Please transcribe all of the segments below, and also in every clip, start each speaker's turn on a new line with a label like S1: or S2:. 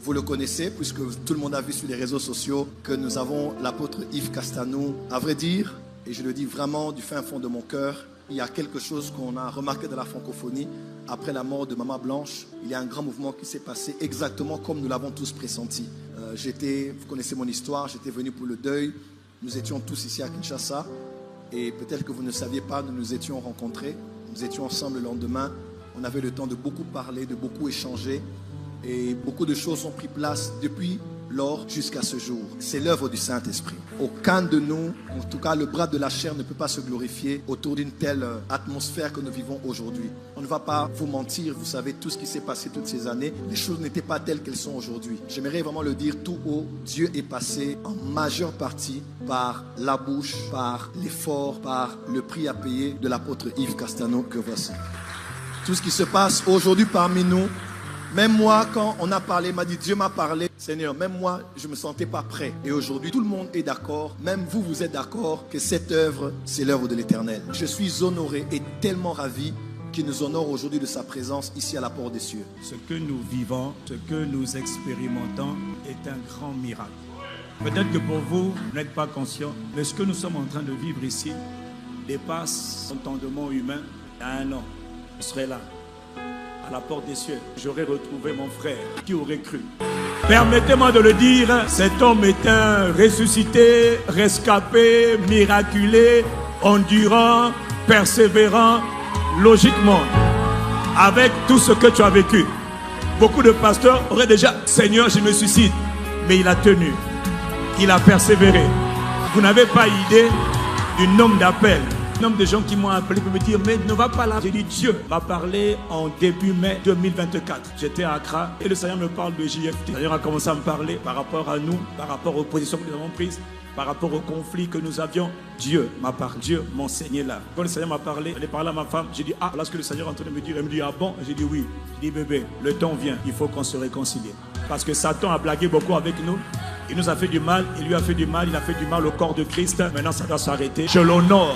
S1: Vous le connaissez puisque tout le monde a vu sur les réseaux sociaux que nous avons l'apôtre Yves Castanou. À vrai dire, et je le dis vraiment du fin fond de mon cœur, il y a quelque chose qu'on a remarqué dans la francophonie. Après la mort de Maman Blanche, il y a un grand mouvement qui s'est passé exactement comme nous l'avons tous pressenti. Vous connaissez mon histoire, j'étais venu pour le deuil. Nous étions tous ici à Kinshasa. Et peut-être que vous ne saviez pas, nous nous étions rencontrés. Nous étions ensemble le lendemain. On avait le temps de beaucoup parler, de beaucoup échanger. Et beaucoup de choses ont pris place depuis lors jusqu'à ce jour. C'est l'œuvre du Saint-Esprit. Aucun de nous, en tout cas le bras de la chair, ne peut pas se glorifier autour d'une telle atmosphère que nous vivons aujourd'hui. On ne va pas vous mentir, vous savez tout ce qui s'est passé toutes ces années. Les choses n'étaient pas telles qu'elles sont aujourd'hui. J'aimerais vraiment le dire tout haut. Dieu est passé en majeure partie par la bouche, par l'effort, par le prix à payer de l'apôtre Yves Castanou que voici. Tout ce qui se passe aujourd'hui parmi nous, même moi, quand on a parlé, m'a dit, Dieu m'a parlé. Seigneur, même moi, je ne me sentais pas prêt. Et aujourd'hui, tout le monde est d'accord, même vous, vous êtes d'accord que cette œuvre, c'est l'œuvre de l'Éternel. Je suis honoré et tellement ravi qu'il nous honore aujourd'hui de sa présence ici à la Porte des Cieux.
S2: Ce que nous vivons, ce que nous expérimentons est un grand miracle. Peut-être que pour vous, vous n'êtes pas conscient, mais ce que nous sommes en train de vivre ici dépasse l'entendement humain. Il y a un an, je serai là. À la Porte des Cieux, j'aurais retrouvé mon frère. Qui aurait cru? Permettez-moi de le dire, cet homme est un ressuscité, rescapé, miraculé, endurant, persévérant, logiquement, avec tout ce que tu as vécu. Beaucoup de pasteurs auraient déjà, Seigneur, je me suicide. Mais il a tenu, il a persévéré. Vous n'avez pas idée du nombre d'appels. Un nombre de gens qui m'ont appelé pour me dire, mais ne va pas là. J'ai dit, Dieu m'a parlé en début mai 2024. J'étais à Accra et le Seigneur me parle de JFT. Le Seigneur a commencé à me parler par rapport à nous, par rapport aux positions que nous avons prises, par rapport aux conflits que nous avions. Dieu m'a parlé, Dieu m'enseignait là. Quand le Seigneur m'a parlé, j'allais parler à ma femme. J'ai dit, voilà ce que le Seigneur est en train de me dire. Elle me dit, ah bon? J'ai dit oui. J'ai dit, bébé, le temps vient, il faut qu'on se réconcilie. Parce que Satan a blagué beaucoup avec nous. Il nous a fait du mal, il lui a fait du mal, il a fait du mal au corps de Christ. Maintenant, ça doit s'arrêter. Je l'honore.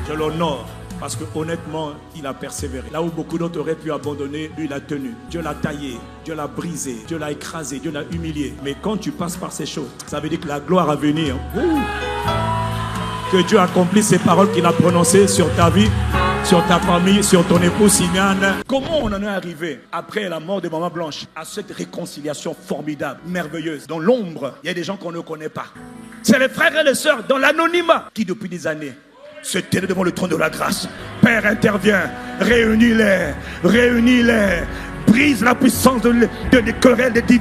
S2: Je l'honore parce que honnêtement, il a persévéré. Là où beaucoup d'autres auraient pu abandonner, lui, il a tenu. Dieu l'a taillé, Dieu l'a brisé, Dieu l'a écrasé, Dieu l'a humilié. Mais quand tu passes par ces choses, ça veut dire que la gloire à venir, que Dieu accomplisse ces paroles qu'il a prononcées sur ta vie, sur ta famille, sur ton époux Simiane. Comment on en est arrivé, après la mort de Maman Blanche, à cette réconciliation formidable, merveilleuse? Dans l'ombre, il y a des gens qu'on ne connaît pas. C'est les frères et les sœurs dans l'anonymat qui, depuis des années, se tenir devant le trône de la grâce. Père, intervient, réunis-les, brise la puissance des querelles des divisions.